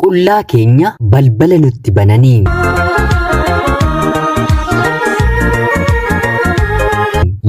qullaa keenya balbala nutti bananii.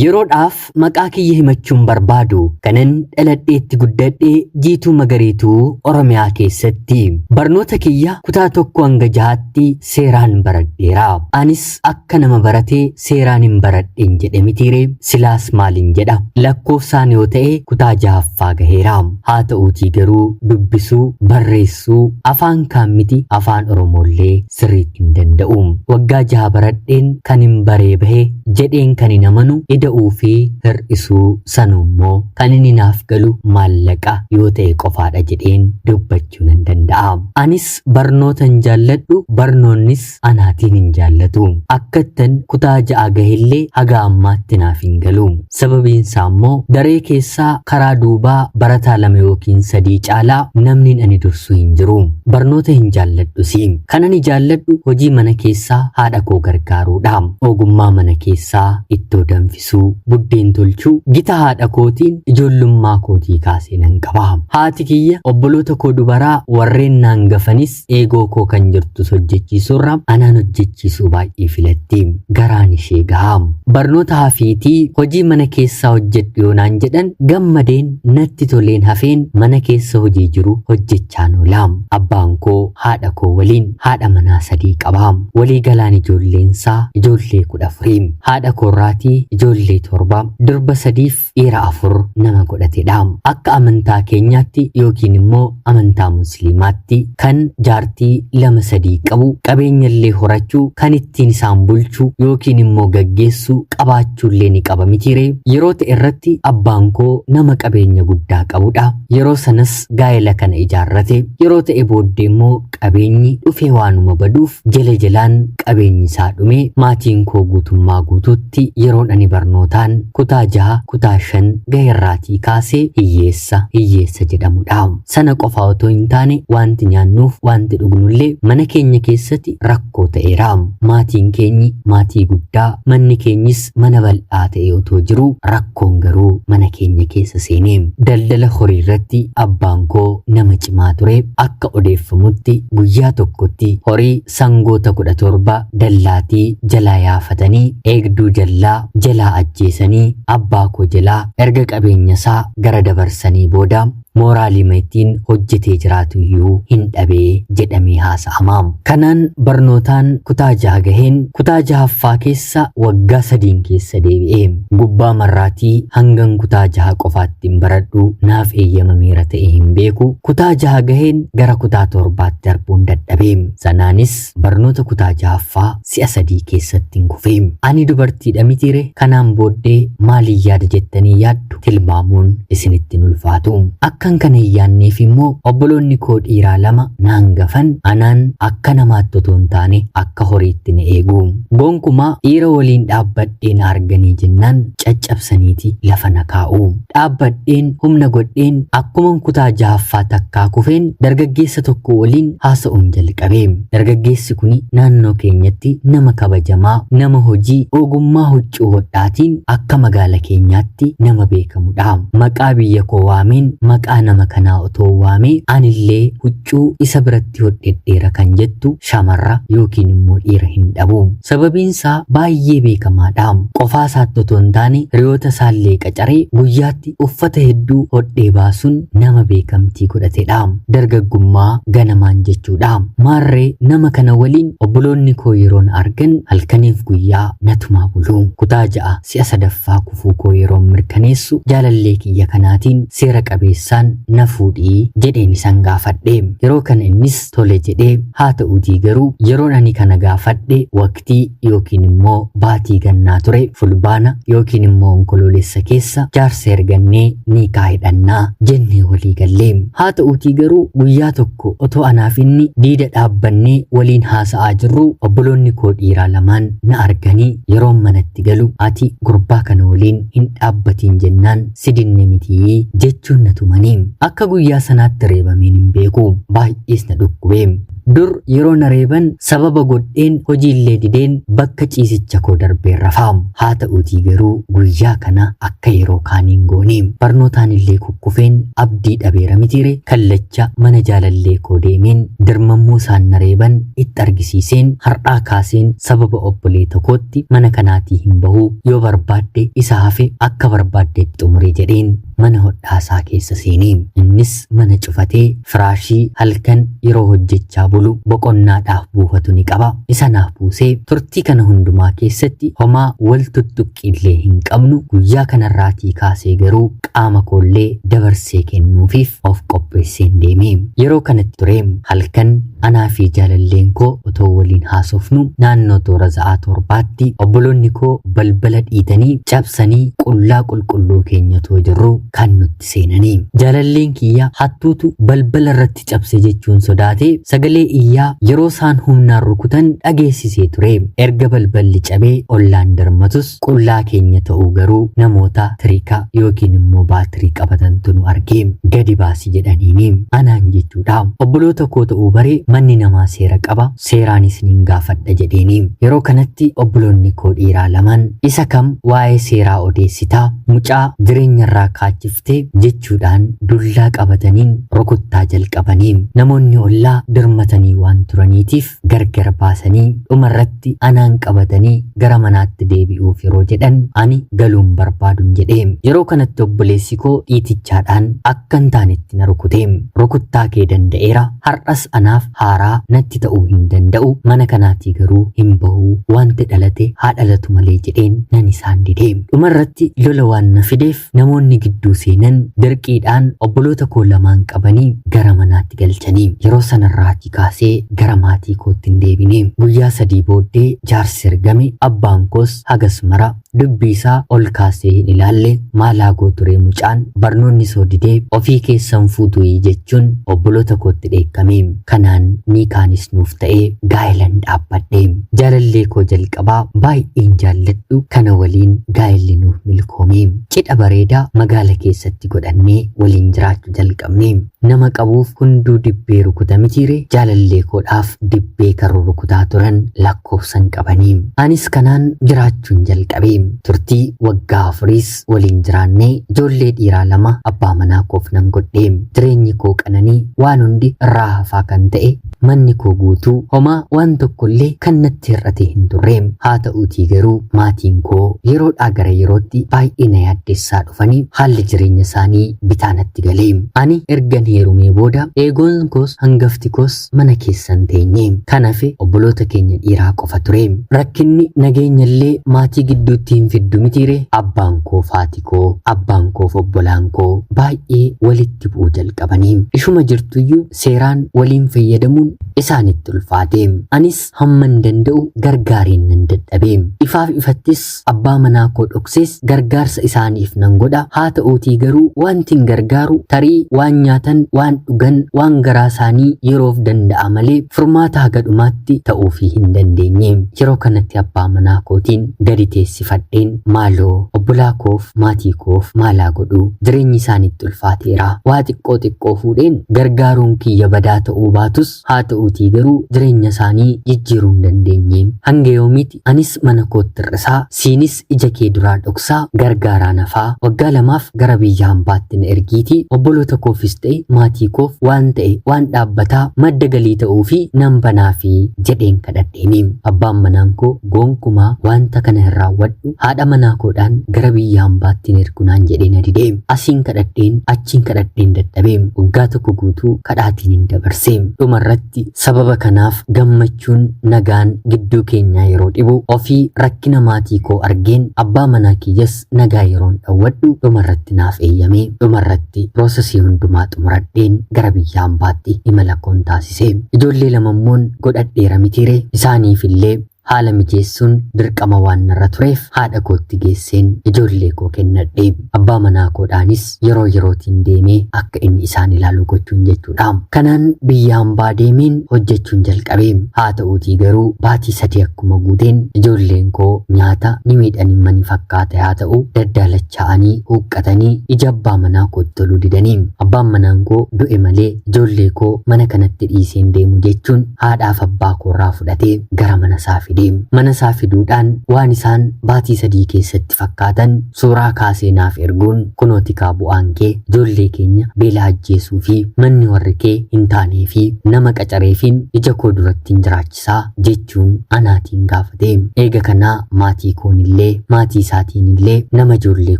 Yeroodhaaf maqaa kiyya himachuun barbaadu kanan dhaladheetti guddadhee Jiituu Magariituu Oromiyaa keessatti barnoota kiyya kutaa 1 hanga 6tti seeraan baradheera. Anis akka nama baratee seeraan hin baradheen jedhe mitiire silaas maaliin jedha lakkoofsaan yoo ta'e kutaa 6ffaa gaheera. Haa ta'uutii garuu dubbisuu barreessuu afaan kaan miti afaan Oromoollee sirriitti hin danda'u. Waggaa 6 baradheen kan hin baree bahe jedheen kan hin amanu ida'uu fi hir'isuu sanummoo kan inni naaf galu maallaqa yoo ta'e qofaadha jedheen dubbachuu nan danda'a. Anis barnoota hin jaalladhu barnoonnis anaatiin hin jaallatu. Akkattan kutaa 6 gahillee haga ammaatti naaf hin galu. Sababiinsaa immoo daree keessaa karaa duubaa barataa 2 yookiin 3 caalaa namni ani dursu hin jiru. Barnoota hin jaalladhusi. Kan ani jaalladhu hojii mana keessaa haadha koo gargaaruudha. Ogummaa mana keessaa ittoo danfisuu buddeen tolchuu gita haadha kootiin ijoollummaa kootii kaasee nan qaba. Haati kiyya obboloota koo dubaraa warreen naan gafanis eegoo koo kan jirtus hojjechiisuurra anaan hojjechiisuu baay'ee filatti. Garaan ishee gahaa. Barnoota hafiitii hojii mana keessaa hojjedhu yoo naan jedhan gammadeen natti toleen hafeen mana keessa hojii jiru hojjechaan oola. Abbaan koo haadha koo waliin haadha manaa 3 qaba. Walii galaan ijoolleensaa ijoollee 14. Haadha koorraatii ijoollee 7 durba 3 dhiira 4 nama godhatedha. Akka amantaa keenyaatti yookiin immoo amantaa musliimaatti kan jaartii 2-3 qabu qabeenyallee horachuu kan ittiin isaan bulchuu yookiin immoo gaggeessuu qabaachuullee ni qaba mitiire. Yeroo ta'e irratti abbaan koo nama qabeenya guddaa qabudha. Yeroo sanas gaa'ela kana ijaarrate. Yeroo ta'e booddee immoo qabeenyi dhufee waanuma baduuf jala jalaan qabeenyi isaa dhume. Maatiin koo guutummaa guutuutti yeroon ani barnootaan kutaa 6 kutaa 5 gaheerraatii kaasee hiyyeessa jedhamudha. Sana qofa otoo hin taane wanti nyaannuuf wanti dhugnullee mana keenya keessatti rakkoo ta'eera. Maatiin keenyi maatii guddaa manni keenyis mana bal'aa ta'e otoo jiru rakkoon garuu mana keenya keessa seenee. Daldala horii irratti abbaan koo nama cimaa ture. Akka odeeffamutti guyyaa tokkotti horii sangoota 17 dallaatii jalaa yaafatanii eegduu jalaa jalaa ajjeesanii abbaa koo jalaa erga qabeenya isaa gara dabarsanii booda mooraalii ittiin hojjetee jiraatu iyyuu hin dhabee jedhamee haasa'ama. Kanaan barnootaan kutaa 6 gaheen kutaa 6ffaa keessa waggaa 3 keessa deebi'ee gubbaa marraatii hangan kutaa 6 qofaatti hin baradhu naaf eeyyamameera ta'e hin beeku. Kutaa 6 gaheen gara kutaa 7tti darbuun dadhabee sanaanis barnoota kutaa 6ffaa si'a 3 keessatti hin kufee. Ani dubartiidha mitiire kanaan booddee maalii yaada jettanii yaaddu tilmaamuun isinittiin ulfaatu. Akkan kana yaanneef immoo obboloonni koo dhiiraa 2 naan gafan anaan akka namaatti otoo hin taane akka horiitti na eegu. Gonkumaa dhiira waliin dhaabbadheen arganii jennaan caccabsaniiti lafa na kaa'u. Dhaabbadheen humna godheen akkuma kutaa 6ffaa takkaa kufeen dargaggeessa tokko waliin haasa'uun jalqabe. Dargaggeessi kun naannoo keenyatti nama kabajamaa nama hojii ogummaa huccuu hodhaatiin akka magaala keenyaatti nama beekamudha. Maqaa biyya koo waameen maqaa nama kanaa otoo waamee anillee huccuu isa biratti hodhedheera kan jettu shamarra yookiin immoo dhiira hin dhabu. Sababiinsaa baay'ee beekamaadha. Qofaa isaatti otoo hin taane hiriyoota isaallee qacaree guyyaatti uffata hedduu hodhee baasuun nama beekamtii godhatedha. Dargaggummaa ganamaan jechuudha. Maarree nama kana waliin obboloonni koo yeroon argan halkaniif guyyaa natumaa bulu. Kutaa 6 si'a 3ffaa kufuu koo yeroon mirkaneessu jaalallee kiyya kanaatiin seera qabeessaan na fuudhii jedheen isan gaafadhe. Yeroo kana innis tole jedhee haa ta'uutii garuu yeroon ani kana gaafadhe waqtii yookiin immoo baatii gannaa ture fulbaana yookiin immoo onkoloolessa keessa jaarsa ergannee niikaa hidhannaa jennee walii gallee. Haa ta'uutii garuu guyyaa tokko otoo anaaf inni diida dhaabbannee waliin haasa'aa jirru obboloonni koo dhiiraa 2 na arganii yeroon manatti galu ati gurbaa kana waliin hin dhaabbatiin jennaan sidinne mitii jechuun na tumanii. Akka guyyaa sanaatti reebameen hin beeku baay'ees na dhukkubee. Dur yeroo na reeban sababa godheen hojiillee dideen bakka ciisicha koo darbeen rafaa. Haa ta'uutii garuu guyyaa kana akka yeroo kaaniin goone barnootaan illee kukkufeen abdii dhabeera mitiire kallacha mana jaalallee koo deemeen dirma yommuu isaan nareeban itti argisiiseen har'aa kaaseen sababa obboleessa kootti mana kanaatii hin bahu, yoo barbaadde isa hafe akka barbaaddeetti xumuree jedheen mana hodhaasaa keessa seenee. Innis mana cufatee firaashii halkan yeroo hojjechaa bulu boqonnaadhaaf buufatu ni qaba. Isa naaf buusee turtii kana hundumaa keessatti homaa wal tuttuqqillee hin qabnu. Guyyaa kanarraatii kaasee garuu qaama koollee dabarsee kennuufiif of qopheesseen deeme. Yeroo kanatti ture halkan anaa fi jaalalleen koo otoo waliin haasofnu naannoo toora sa'aa 7tti obboloonni koo balbala dhiitanii cabsanii qullaa qulqulluu keenyatoo jirru kan nutti seenanii. Jaalalleen kiyya hattuutu balbala irratti cabse jechuun sodaatee sagalee iyyaa yeroo isaan humnaan rukutan dhageessisee ture. Erga balballi cabee ollaan darmatus qullaa keenya ta'uu garuu namoota tirikaa yookiin immoo baatirii qabatantu nu argee gadi baasi jedhaniini anaan jechuudha. Obboloota koo ta'uu baree manni namaa seera qaba, seeraanis nin gaafadha jedheeni. Yeroo kanatti obboloonni koo dhiiraa lamaan isa kam waa'ee seeraa odeessitaa mucaa jireenyarraa kaachiftee jechuudhaan dullaa qabataniin rukuttaa jalqabanii. Namoonni ollaa dirmatanii waan turaniitiif gargar baasanii dhumarratti anaan qabatanii gara manaatti deebi'uuf yeroo jedhan ani galuun barbaadun jedhee. Yeroo kanatti obboleessi koo dhiitichaadhaan akka hin taanetti na rukutee. Rukuttaa kee danda'eera, har'as anaaf haaraa natti ta'uu hin danda'u, mana kanaatii garuu hin bahu, wanti dhalate haa dhalatu malee jedheen nan isaan didee. Dhumarratti lola waan na fideef namoonni gidduu seenan dirqiidhaan obboloota koo lamaan qabanii gara manaatti galchanii. Yeroo sanarraatii kaasee gara maatii kootti hin deebine. Guyyaa 3 booddee jaarsi ergame. Abbaan koos hagas mara dubbii isaa ol kaasee hin ilaalle. Maalaa ture mucaan barnoonni soo didee ofii keessan fuutuu jechuun obboloota kootti dheekkame. Kanaan ni kaanis nuuf ta'ee gaa'ilan dhaabbadhe. Jaalallee koo jalqabaa baay'een jaalladhu kana waliin gaa'illi nuuf milkoome. Cidha bareedaa magaala keessatti godhannee waliin jiraachuu jalqabne. Nama qabuuf hunduu dibbee rukuta mitiire. Jaalallee koodhaaf dibbee kan rukutaa turan lakkoofsan qabanii. Anis kanaan jiraachuun jalqabe. Turtii waggaa 4 waliin jiraannee ijoollee dhiiraa 2 abbaa manaa koof nan godhe. Jireenyi koo qananii waan hundi irraa hafaa kan ta'e manni koo guutuu homaa waan tokkollee kan natti hir'ate hin turre. Haa ta'uutii garuu maatiin koo yeroodhaa gara yerootti baay'ee na yaaddeessaa dhufanii haalli jireenya isaanii bitaa natti galee. Ani ergan heerumee booda eegoon koos hangafti koos mana keessan teenye. Kanaaf obboloota keenya dhiiraa qofa ture. Rakkinni nageenyallee maatii gidduutti hin fiddu mitiire. Abbaan koo faati koo, abbaan koo obbolaan koo baay'ee walitti bu'uu jalqabanii. Ishuma jirtuyyuu seeraan waliin fayyadamuun isaanitti ulfaate. Anis hamman danda'u gargaariin nan dadhabe. Ifaaf ifattis abbaa manaa koo dhoksees gargaarsa isaaniif nan godha. Haa ta'uutii garuu wanti hin gargaaru tarii waan nyaatan, waan dhugan, waan garaa isaanii yeroof danda'a malee furmaata haga dhumaatti ta'uufii hin dandeenye. Yeroo kanatti abbaa manaa kootiin gadi teessifadheen maaloo obbolaa koof maatii koof maalaa godhu jireenyi isaanitti ulfaateera. Waa xiqqoo fuudheen gargaaruun kiyya badaa ta'uu baatus haa ta'uutii garuu jireenya isaanii jijjiiruu hin dandeenye. Hanga yoomiiti anis mana kootti hir'isaa, siinis ija kee duraa dhoksaa gargaaraa nafaa. Waggaa 2 gara biyya hambaatti na ergiitii obboloota koofis ta'e maatii koof waan ta'e waan dhaabbataa madda galii ta'uu fi nan banaa fi jedheen kadhadheeni. Abbaan manaan koo gonkumaa wanta kana hin raawwadhu, haadha manaa koodhaan gara biyya hambaatti na ergunaan jedhee na didee. Asiin kadhadheen achiin kadhadheen dadhabee waggaa 1 guutuu kadhaatiin hin dabarse. Dhumarratti sababa kanaaf gammachuun nagaan gidduu keenyaa yeroo dhibu ofii rakkina maatii koo argeen abbaa manaa kiyyas nagaa yeroon dhawwadhu dhumarratti naaf eeyyame. Dhumarratti piroosesii hundumaa xumuradheen gara biyya hambaatti imala koon taasise. Ijoollee 2 godhadheera mitiire. Isaaniifillee haala mijeessuun dirqama waan narra tureef haadha kootti geesseen ijoollee koo kennadhe. Abbaa manaa koodhaanis yeroo yerootiin deemee akka inni isaan ilaalu gochuun jechuudha. Kanaan biyya hambaa deemeen hojjechuun jalqabe. Haa ta'uutii garuu baatii 3 akkuma guuteen ijoolleen koo nyaata ni miidhanii mani fakkaata haa ta'u daddaalacha'anii huqqatanii ija abbaa manaa kootti toluu didanii. Abbaan manaan koo du'e malee ijoollee koo mana kanatti dhiiseen deemu jechuun haadhaaf abbaa koorraa fudhatee gara mana isaa fide. fide. Mana isaa fiduudhaan waan isaan baatii 3 keessatti fakkaatan suuraa kaasee naaf erguun kunooti kaa bu'aan kee ijoollee keenya beela ajjeesuu fi manni warri kee hin taanee fi nama qacareefiin ija koo duratti hin jiraachisaa jechuun anaatiin gaafate. Eega kanaa maatii koonillee maatii isaatiin illee nama ijoollee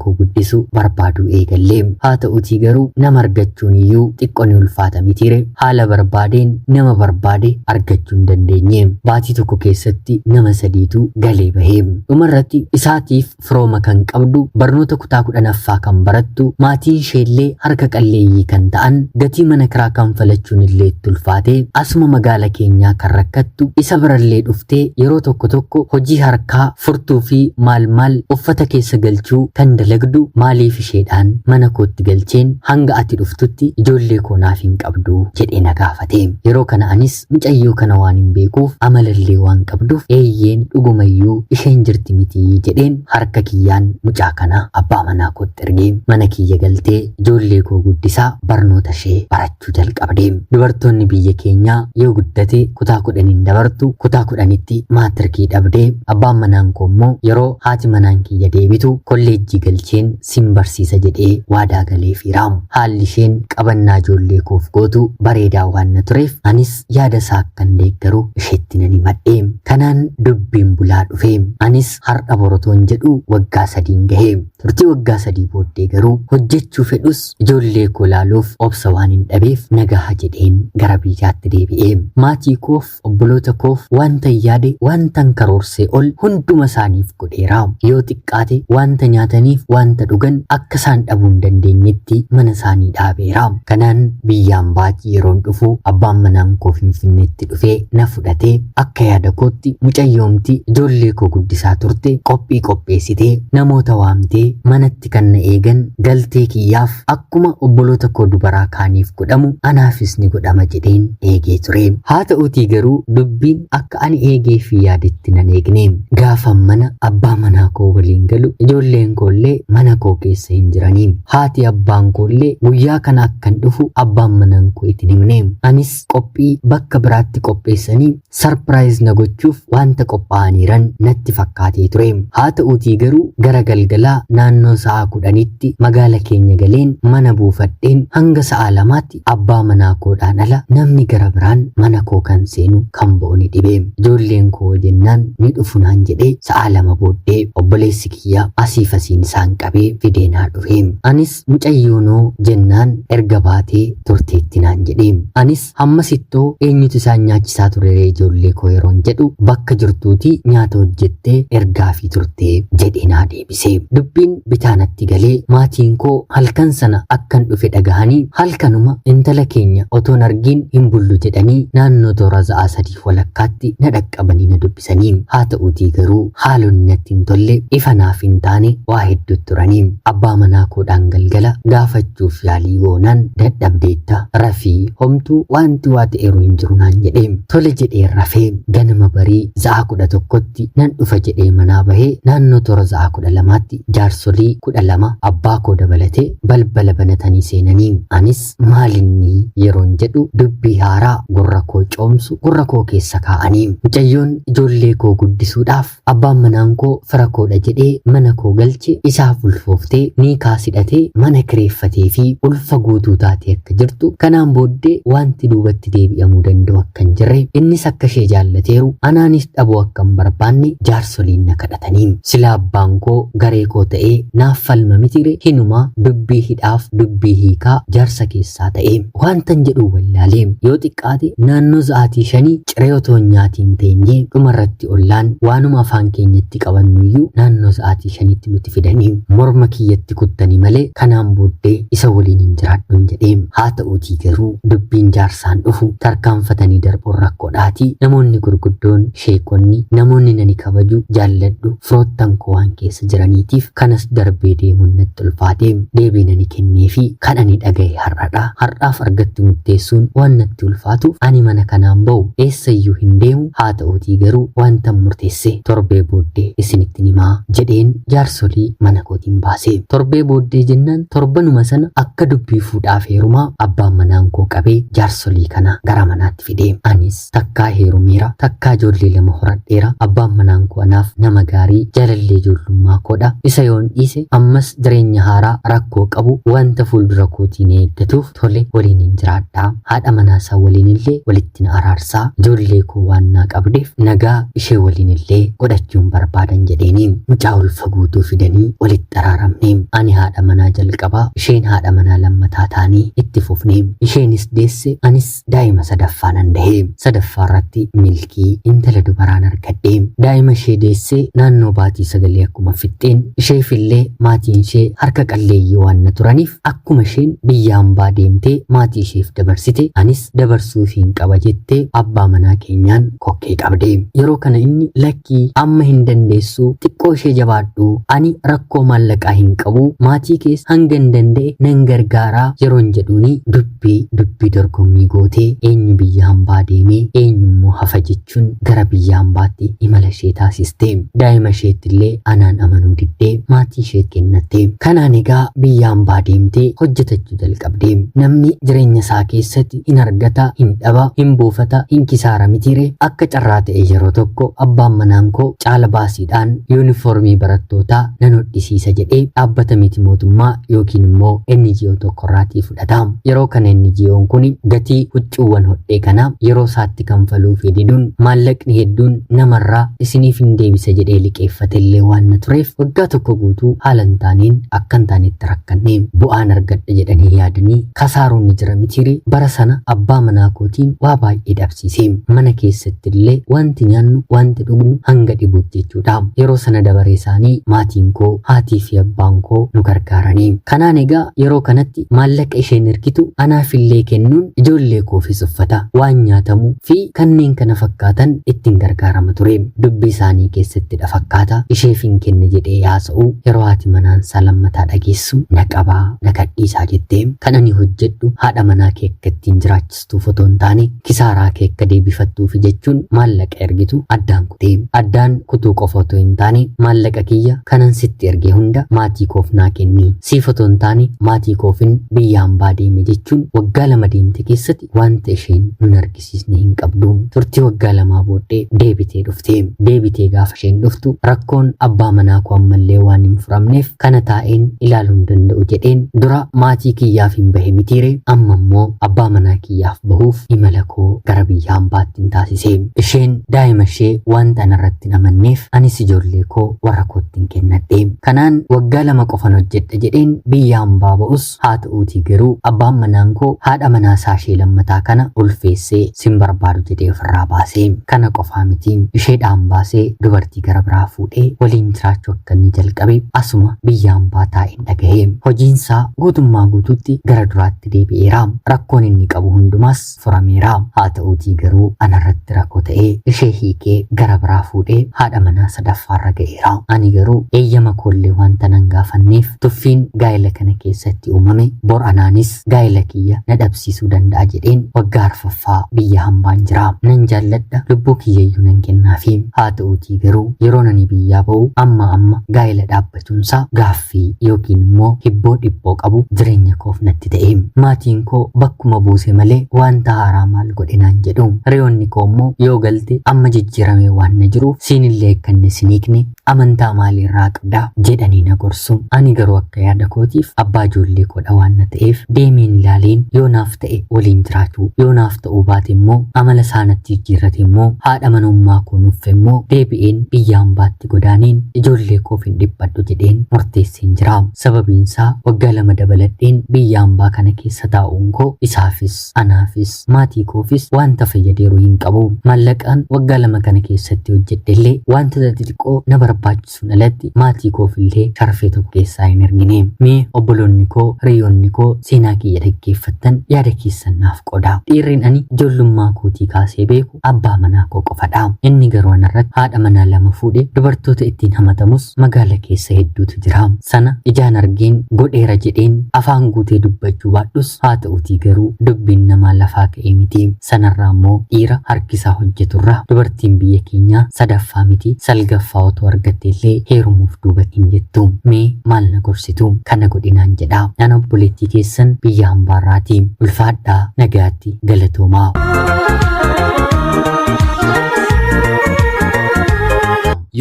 koo guddisu barbaaduu eegallee. Haa ta'utii garuu nama argachuun iyyuu xiqqoo ni ulfaata mitiire. Haala barbaadeen nama barbaade argachuu hin dandeenye. Baatii tokko keessatti nama 3tu galee bahee. Dhumarratti isaatiif firooma kan qabdu barnoota kutaa 10ffaa kan barattu maatiin isheellee harka qalleeyyii kan ta'an gatii mana kiraa kanfalachuun illee itti ulfaate asuma magaala keenyaa kan rakkattu isa birallee dhuftee yeroo tokko tokko hojii harkaa furtuu fi maal uffata keessa galchuu kan dalagdu maaliif isheedhaan mana kootti galcheen hanga ati dhuftutti ijoollee koo naaf hin qabdu jedhee na gaafate. Yeroo kana anis mucayyoo kana waan hin beekuuf amalallee waan qabduuf eeyyeen dhugumayyuu isheen jirti miti jedheen harka kiyyaan mucaa kana abbaa manaa kootti ergee mana kiyya galtee ijoollee koo guddisaa barnoota ishee barachuu jalqabde. Dubartoonni biyya keenyaa yoo guddate kutaa 10 dabartu kutaa 10tti maatirikii dhabdee abbaan manaan koo immoo yeroo haati manaan kiyya deebitu kolleejjii galcheen sin barsiisa jedhee waadaa galee fiiraamu. Haalli isheen qabannaa ijoollee koof gootu bareedaa waan na tureef anis yaada isaa akkan deeggaru isheetti nan himadhe. Kanaan dubbiin bulaa dhufe. Anis har'a borotoon jedhu waggaa 3 gahee. Turtii waggaa 3 booddee garuu hojjechuu fedhus ijoollee koo laaluuf obsa waan hin dhabeef nagaha jedheen gara biyyaatti deebi'ee. Maatii koof obboloota koof wanta yaade wantan karoorsee ol hunduma isaaniif godheera. Yoo xiqqaate wanta nyaataniif wanta dhugan akka isaan dhabuu hin dandeenyetti mana isaanii dhaabeera. Kanaan biyyaan baatii yeroon dhufu abbaan manaan koo Finfinneetti dhufee na fudhatee akka yaada kootti mucayyoomti ijoollee koo guddisaa turte qophii qopheessitee namoota waamtee manatti kan na eegan galtee kiyyaaf akkuma obboloota koo dubaraa kaaniif godhamu anaafis ni godhama jedheen eegee ture. Haa ta'uutii garuu dubbiin akka ani eegee fi yaadetti nan eegne. Gaafa mana abbaa manaa koo waliin galu ijoolleen koollee mana koo keessa hin jiranii. Haati abbaan koollee guyyaa kana akkan dhufu abbaan manaan koo itti himne. Anis qophii bakka biraatti qopheessanii sarpiraayiz na gochuuf wanta qophaa'aniiran natti fakkaatee ture. Haa ta'uutii garuu gara galgalaa naannoo sa'a 10tti magaala keenya galeen mana buufadheen hanga sa'a 2tti abbaa manaa koodhaan ala namni gara biraan mana koo kan seenu kan ba'u ni dhibe. Ijoolleen koo jennaan ni dhufu naan jedhee sa'a 2 booddee obboleessi kiyya asiif asiin isaan qabee fidee naa dhufe. Anis mucayyoonoo jennaan erga baatee turteetti naan jedhe. Anis hammasittoo eenyutu isaan nyaachisaa ture ijoollee koo yeroon jedhu bakka jirtuuti nyaata hojjettee ergaa fi turtee jedhee naa deebise. Dubbiin bitaanatti galee maatiin koo halkan sana akkan dhufe dhagahanii halkanuma intala keenya otoon argiin hin bullu jedhanii naannoo toora sa'a 3 walakkaatti na dhaqqabanii na dubbisanii. Haa ta'uutii garuu haalonni natti hin tolle ifa naaf hin taane waa hedduu turanii. Abbaa manaa koodhaan galgala gaafachuuf yaalii goonaan dadhabdeetta rafii homtuu wanti waa ta'eeru hin jiru naan jedhee. Tole jedhee rafee ganama barii sa'a 11tti nan dhufa jedhee manaa bahee naannoo toora sa'a 12tti jaarsolii 12 abbaa koo dabalatee balbala banatanii seenanii. Anis maalinni yeroon jedhu dubbii haaraa gurra koo coomsu gurra koo keessa kaa'anii. Mucayyoon ijoollee koo guddisuudhaaf abbaan manaan koo fira koodha jedhee mana koo galche isaaf ulfooftee ni kaasidhatee mana kireeffatee fi ulfa guutuu taatee akka jirtu. Kanaan booddee wanti duubatti deebi'amuu danda'u akka hin jirre innis akka ishee jaallateeru anaanis dhabuu akka hin barbaanne jaarsoliin na kadhatanii. Sila abbaan koo garee koo ta'ee naaf falma mitire hinumaa dubbii hidhaaf dubbii hiikaa jaarsa keessaa ta'ee wantan jedhu wallaalee yoo xiqqaate naannoo sa'aatii 5 ciree otoo nyaatiin teenyee dhumarratti ollaan waanuma afaan keenyatti qabannuyyuu naannoo sa'aatii 5tti nuti fidanii morma kiyyatti kuttanii malee kanaan booddee isa waliin hin jiraadhuun jedhee. Haa ta'uutii garuu dubbiin jaarsaan dhufu tarkaanfatanii darbuun rakkoodhaati. Namoonni gurguddoon sheekonni namoonni nani kabaju jaalladhu firoottan koo waan keessa jiraniitiif kanas darbee deemuun natti ulfaatee deebii nani kennee fi kan ani dhagaye har'adha. Har'aaf argatti murteessuun waan natti ulfaatuuf ani mana kanaan ba'u eessayyuu hin deemu. Haa ta'uutii garuu wanta murteesse torbee booddee isinitti himaa jedheen jaarsolii mana kootiin baase. Torbee booddee jennaan torbanuma sana akka dubbii fuudhaaf heerumaa abbaan manaan koo qabee jaarsolii kana gara manaatti fide. Anis takka takkaa heerumeera, takkaa ijoollee lama horadheera, abbaan manaan koo anaaf nama gaarii, jaalallee ijoollummaa koodha, isa yoon dhiise ammas jireenya haaraa rakkoo qabu wanta fuuldura kootiin eeggatuuf tole waliin hin jiraadhaa, haadha manaasaa waliin illee walitti na araarsaa, ijoollee koo waan naa qabdeef nagaa ishee waliin illee godhachuun barbaadan jedheeni mucaa ulfa guutuu fidanii walitti araaramne. Ani haadha manaa jalqabaa, isheen haadha manaa lammataa taanii itti fufne. Isheenis deesse, anis daa'ima sadaffaa nan dahe. Sadaffaa irratti milkii intala dubaraan argadhe. Daa'ima ishee deesse naannoo baatii 9 akkuma fixxeen isheefillee maatiin ishee harka qalleeyyii waan turaniif akkuma isheen biyya hambaa deemtee maatii isheef dabarsite anis dabarsuufiin qaba jettee abbaa manaa keenyaan kokkee qabde. Yeroo kana inni lakkii amma hin dandeessu, xiqqoo ishee jabaadhu, ani rakkoo maallaqaa hin qabu, maatii kees hanga hin danda'e nan gargaaraa yeroon jedhuuni dubbii dorgommii gootee eenyu biyya hambaa deemee eenyummoo hafa jechuun gara biyya hambaatti imala ishee taasiste. Daa'ima isheettillee anaan amanuu diddee maatii ishee kennatte. Kanaan egaa biyya hambaa deemtee hojjetachuu jalqabde. Namni jireenya isaa keessatti hin argata, hin dhaba, hin buufata, hin kisaara mitiire. Akka carraa ta'e yeroo tokko abbaan manaan koo caala baasiidhaan yuunifoormii barattootaa nan hodhisiisa jedhee dhaabbata miti mootummaa yookiin immoo NGO tokkorraatii fudhata. Yeroo kana NGO'n kun gatii huccuuwwan hodhee kana yeroo isaatti kanfaluu fedhiduun maallaqni hedduun namarraa isiniif hin deebisa jedhee liqeeffatellee waan tureef waggaa tokko guutuu haala hin taaneen akka hin taanetti rakkanne. Bu'aan argadha jedhanii yaadanii kasaaruun ni jira mitiire. Bara sana abbaa manaa kootiin waa baay'ee dhabsiise. Mana keessatti illee wanti nyaannu wanti dhugnu hanga dhibuutti jechuudha. Yeroo sana dabaree isaanii maatiin koo, haatii fi abbaan koo nu gargaaranii. Kanaan egaa yeroo kanatti maallaqa isheen ergitu anaafillee kennuun ijoollee koofis uffata, waan nyaatamu fi kanneen kana fakkaatan ittiin gargaarama ture. Dubbii isaanii keessatti fakkaata isheef hin kenne jedhee yaasa'u yeroo haati manaa lammataa dhageessu na qabaa na gadhiisaa jettee kan ani hojjedhu haadha manaa kee akka ittiin jiraachistuuf otoo hin taane kisaaraa kee akka deebifattuufi jechuun maallaqa ergitu addaan kutee. Addaan kutuu qofa otoo hin taane maallaqa kiyya kanan sitti erge hunda maatii koof naa kenni, siif otoo hin taane maatii koofin biyya hambaa deeme jechuun waggaa 2 deemte keessatti wanta isheen nun argisiisne hin qabdu. Turtii waggaa 2 booddee deebitee dhufte. Deebitee gaafa isheen dhuftu rakkoon abbaa manaa koo ammallee waan hin furamneef kana taa'een ilaaluu hin danda'u jedheen dura maatii kiyyaaf hin bahe mitiire, amma immoo abbaa manaa kiyyaaf bahuuf imala koo gara biyya hambaatti hin taasise. Isheen daa'ima ishee wanta anarratti hin amanneef anis ijoollee koo warra kootti hin kennadhe. Kanaan waggaa 2 qofan hojjedha jedheen biyya hambaa ba'us haa ta'uutii garuu abbaan manaan koo haadha manaa ishee lammataa kana ulfeessee sin barbaadu jedhee ofirraa baase. Kana qofaa miti, isheedhaan baasee dubartii gara biraa fuudhee waliin jiraachuu akka inni jalqabe asuma biyya hambaa taa'een dhagahe. Hojiinsaa guutummaa guutuutti gara duraatti deebi'eera. Rakkoon inni qabu hundumaas furameera. Haa ta'uutii garuu anarratti rakkoo ta'ee ishee hiikee gara biraa fuudhee haadha manaa sadaffaarra ga'eera. Ani garuu eeyyama koollee wanta nan gaafanneef tuffiin gaa'ela kana keessatti uumame bor anaanis gaa'ela kiyya na dhabsiisuu danda'a jedheen waggaa 4ffaa biyya hambaan jira. Nan jaalladha, lubbuu kiyyayyuu nan kennaafi. Haa ta'uutii garuu yeroo nani biyyaa ba'u amma gaa'ela dhaabbachuunsaa gaaffii yookiin immoo hibboo dhibboo qabu jireenya koof natti ta'e. Maatiin koo bakkuma buuse malee wanta haaraa maal godhe naan jedhu. Hiriyoonni koo immoo yoo galte amma jijjiiramee waan na jiruuf siinillee akka inni siniikne amantaa maaliirraa qabdaa jedhanii na gorsu. Ani garuu akka yaada kootiif abbaa ijoollee koodha waan na ta'eef deemeen ilaaleen yoo naaf ta'e waliin jiraachuu, yoo naaf ta'uu baate immoo amala isaanatti jijjiirrate immoo haadha manummaa koo nuuffe immoo deebi'een biyya hambaatti godaaneen ijoollee koof hin dhiphadhu jedheen murteesseen jira. Sababiinsaa waggaa 2 dabaladheen biyya hambaa kana keessa taa'uun koo isaafis anaafis maatii koofis wanta fayyadeeru hin qabu. Maallaqaan waggaa 2 kana keessatti hojjedhellee wanta xixiqqoo na barbaachisuun alatti maatii koofillee sharfee tokko keessaa hin ergine. Mee obboloonni koo, hiriyoonni koo seenaa kiyya dhaggeeffattan yaada keessan naaf qodaa. Dhiirriin ani ijoollummaa kootii kaasee beeku abbaa manaa koo qofadha. Inni garuu anarratti haadha manaa 2 fuudhe dubartoota ittiin hamatamus magaala keessa hedduutu jira. Sana ijaan argeen godheera jedheen afaan guutee dubbachuu baadhus haa ta'uutii garuu dubbiin namaa lafaa ka'ee miti. Sanarraa immoo dhiira harkisaa hojjeturraa dubartiin biyya keenyaa sadaffaa miti salgaffaa otoo argatteellee heerumuuf duuba hin jettu. Mee maal na gorsitu? Kana godhinaan jedha. Ana obboleettii keessan biyya hambaarraati. Ulfaadhaa, nagaatti, galatoomaa.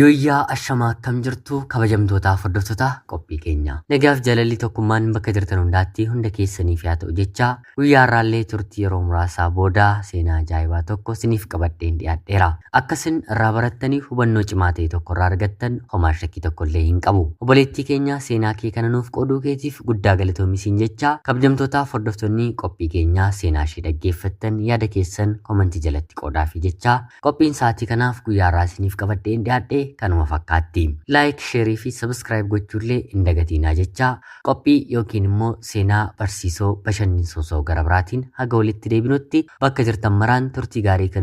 Yooyyaa ashamaa akkam jirtu kabajamtootaaf hordoftoota qophii keenya. Nagaaf jaalalli tokkummaan bakka jirtan hundaatti hunda keessaniif haa ta'u jecha guyyaa irraallee turtii yeroo muraasaa booda seenaa ajaa'ibaa tokko isiniif qabadheen dhiyaadheera. Akkasin irraa barattanii hubannoo cimaa ta'e tokko irraa argattan homaa shakkii tokko illee hin qabu. Obboleettii keenya seenaa kee kana nuuf qooduu keetiif guddaa galatoomisiin jecha kabajamtootaaf hordoftoonni qophii keenyaa seenaa ishee dhaggeeffattan yaada keessan komentii jalatti qoodaafi jecha qophiin sa'aatii kanaaf guyyaa irraa isiniif qabadheen dhiyaadhe kanuma fakkaatti. Like, share fi subscribe gochuullee hin dagatinaa jecha qophii yookiin immoo seenaa barsiisoo bashannansiisoo gara biraatiin haga walitti deebinutti bakka jirtan maraan turtii gaarii kan